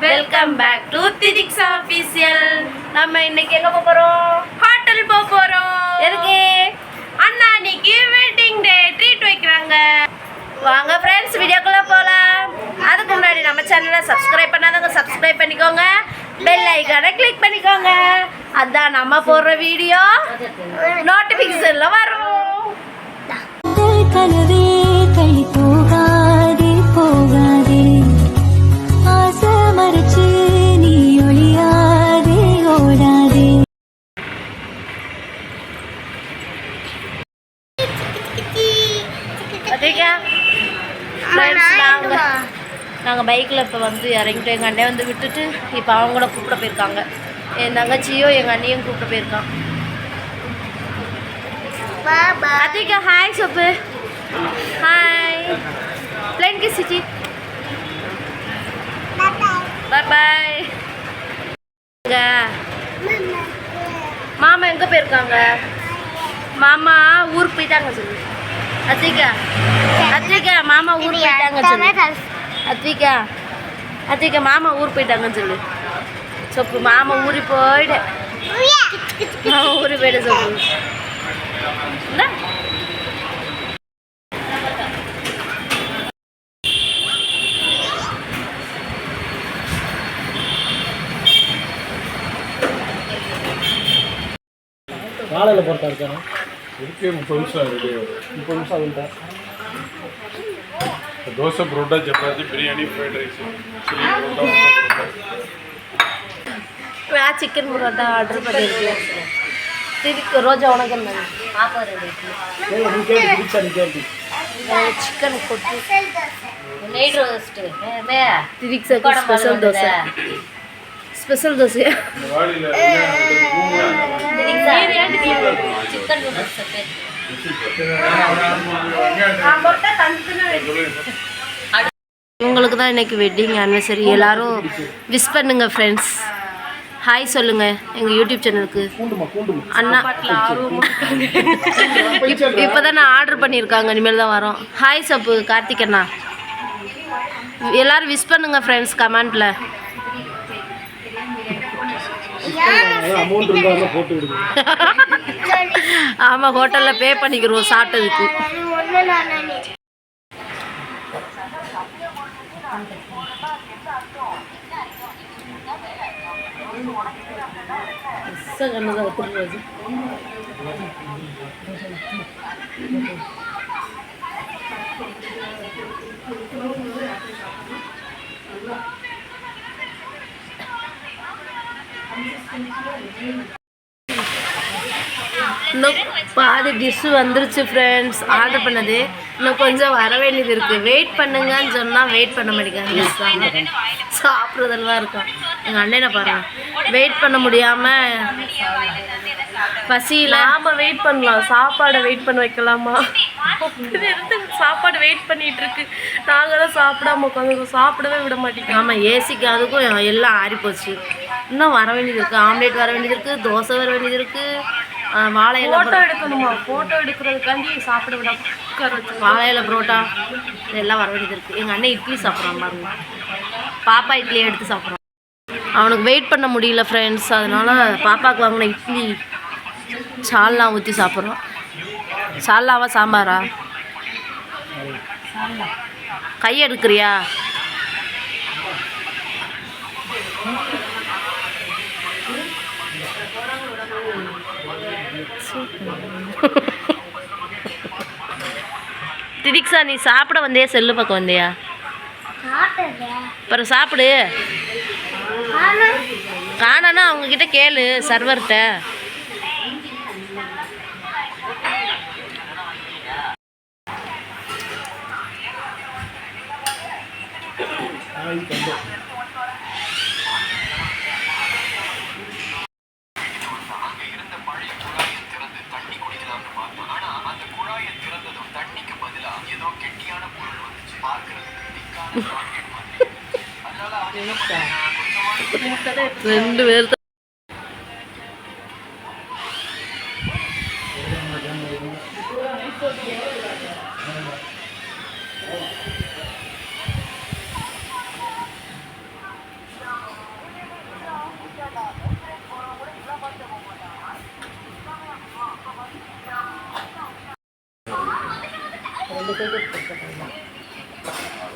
Welcome back to Thithiksha official. நம்ம இன்னைக்கு எங்க போறோம்? ஹோட்டல் போறோம். எதுக்கு? அண்ணா இன்னைக்கு வெட்டிங் டே ட்ரீட் வைக்கிறாங்க. வாங்க ஃப்ரெண்ட்ஸ் வீடியோக்குள்ள போலாம். அதுக்கு முன்னாடி நம்ம சேனலை சப்ஸ்கிரைப் பண்ணாதவங்க சப்ஸ்கிரைப் பண்ணிக்கோங்க, பெல் ஐகானை கிளிக் பண்ணிக்கோங்க. அதான் நம்ம போடுற வீடியோ நோட்டிஃபிகேஷன்ல வரும். கனவே கழி போகாதே போகாதே, ஆசை மறைச்சு நீ ஒளியாதே ஓடாதே. நாங்கள் பைக்கில் இப்போ வந்து இறங்கிட்டு எங்கள் அண்ணன் வந்து விட்டுட்டு இப்போ அவங்கள கூப்பிட போயிருக்காங்க. என் தங்கச்சியும் எங்கள் அண்ணியும் கூப்பிட போயிருக்கான். அதிகா ஹாய் சோப்பு, ஹாய் பிளைன் கிஸ் சிச்சி, பாய் பாய். மாமா எங்கே போயிருக்காங்க? மாமா ஊருக்கு போயிட்டாங்க சொல்லு. அத்திகா அத்திகா மாமா ஊருக்கு போயிட்டாங்க சொல்லு. அத்திகா அத்திகா மாமா ஊருக்கு போயிட்டாங்கன்னு சொல்லு. சொப்பு மாமா ஊருக்கு போயிடு, மாமா ஊருக்கு போயிடு சொப்பு. காலையில் போட்டா இருக்காங்க இருக்கு. 30 நிமிஷம் இருக்கு. 30 நிமிஷம் ஆகுண்டா. Dosa, parotta, chapati, biryani, fried rice, chicken parotta order பண்ணியிருக்கேன். திருப்பி ரோஜா உனக்கு என்ன சிக்கன் கொட்டு நைட் ரோஸ்ட்டு திரிக்ஸாக்கு ஸ்பெஷல் தோசை. ஸ்பெஷல் தோசையா? சிக்கன் உங்களுக்கு தான் இன்னைக்கு வெட்டிங் ஆனிவர்சரி. எல்லாரும் விஷ் பண்ணுங்க ஃப்ரெண்ட்ஸ். ஹாய் சொல்லுங்க எங்கள் யூடியூப் சேனலுக்கு. அண்ணா இப்போ தான் நான் ஆர்டர் பண்ணியிருக்காங்க, இனிமேல் தான் வரோம். ஹாய் சப்பு கார்த்திக் அண்ணா. எல்லோரும் விஷ் பண்ணுங்க ஃப்ரெண்ட்ஸ் கமெண்ட்டில். ஆமாம் ஹோட்டலில் பே பண்ணிக்கிறோம் சாப்பிட்டதுக்கு. இன்னும் பாதி டிஷ்ஷு வந்துருச்சு ஃப்ரெண்ட்ஸ். ஆர்டர் பண்ணது இன்னும் கொஞ்சம் வர வேண்டியது இருக்குது. வெயிட் பண்ணுங்கன்னு சொன்னால் வெயிட் பண்ண மாட்டேங்காங்க. சாப்பிட்றதெல்லாம் இருக்கும். எங்கள் அண்ணனை பாருங்கள், வெயிட் பண்ண முடியாமல் பசியில். நாம வெயிட் பண்ணலாம், சாப்பாடை வெயிட் பண்ண வைக்கலாமா? சாப்பாடு வெயிட் பண்ணிட்டு இருக்கு, நாங்களும் சாப்பிடாம உட்காந்து சாப்பிடவே விட மாட்டேங்க. ஆமாம் ஏசிக்கு அதுக்கும் எல்லாம் ஆறி போச்சு. இன்னும் வர வேண்டியது இருக்குது. ஆம்லேட் வர வேண்டியது இருக்குது, தோசை வர வேண்டியது இருக்குது, வாழையில ஃபோட்டோ எடுக்கணுமா? ஃபோட்டோ எடுக்கிறதுக்காண்டி சாப்பிட விட வாழையில புரோட்டா இதெல்லாம் வர வேண்டியது இருக்குது. எங்கள் அண்ணன் இட்லி சாப்பிட்றான் பாருங்க, பாப்பா இட்லியை எடுத்து சாப்பிட்றான். அவனுக்கு வெயிட் பண்ண முடியல ஃப்ரெண்ட்ஸ், அதனால் பாப்பாவுக்கு வாங்கின இட்லி சால்னா ஊற்றி சாப்பிட்றோம். சால்னாவா சாம்பாரா? கை எடுக்கிறியா? திதிக்ஸா நீ சாப்பிட வந்தியா செல்லு பக்கம் வந்தியா? அப்புறம் சாப்பிடு. காணனா அவங்கக்கிட்ட கேளு சர்வர்கிட்ட. ரெண்டு பேர்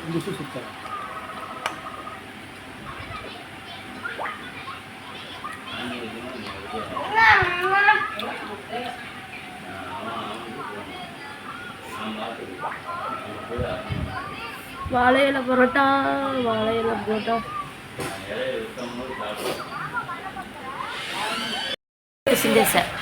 இங்கிலீஷு சுத்தம். வாழை இலை பரோட்டா, வாழை இலை பரோட்டா. சார்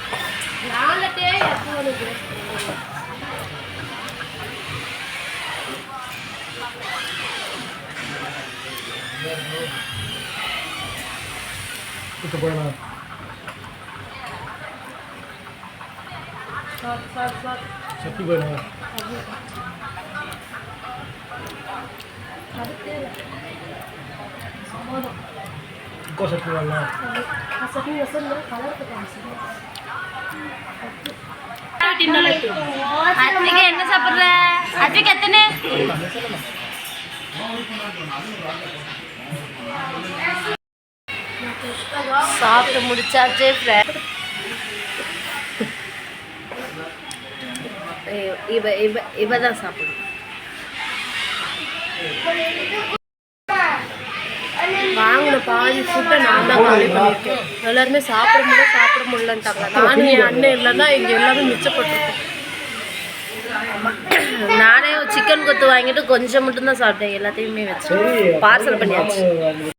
சுத்த போயிடலாம். சக்தி போயிடலாம். இப்போ சக்தி வரலாம். அத்திக்கு என்ன சாப்பிட்ற? அத்திக்கு எத்தனை? சாப்பிட்டு முடிச்சாச்சு ஃப்ரெண்ட். இவ தான் சாப்பிடும். வாங்கின பாதி ஃபுட்டை நான் தான் காலி பண்ணியிருக்கேன். எல்லாருமே சாப்பிட முடியலன்ட்டாங்க. நானும் என் அண்ணன் இல்லைன்னா இங்கே எல்லாமே மிச்சப்பட்டிருக்கேன். நானே சிக்கன் கொத்து வாங்கிட்டு கொஞ்சம் மட்டும்தான் சாப்பிட்டேன். எல்லாத்தையுமே வச்சு பார்சல் பண்ணியாச்சு.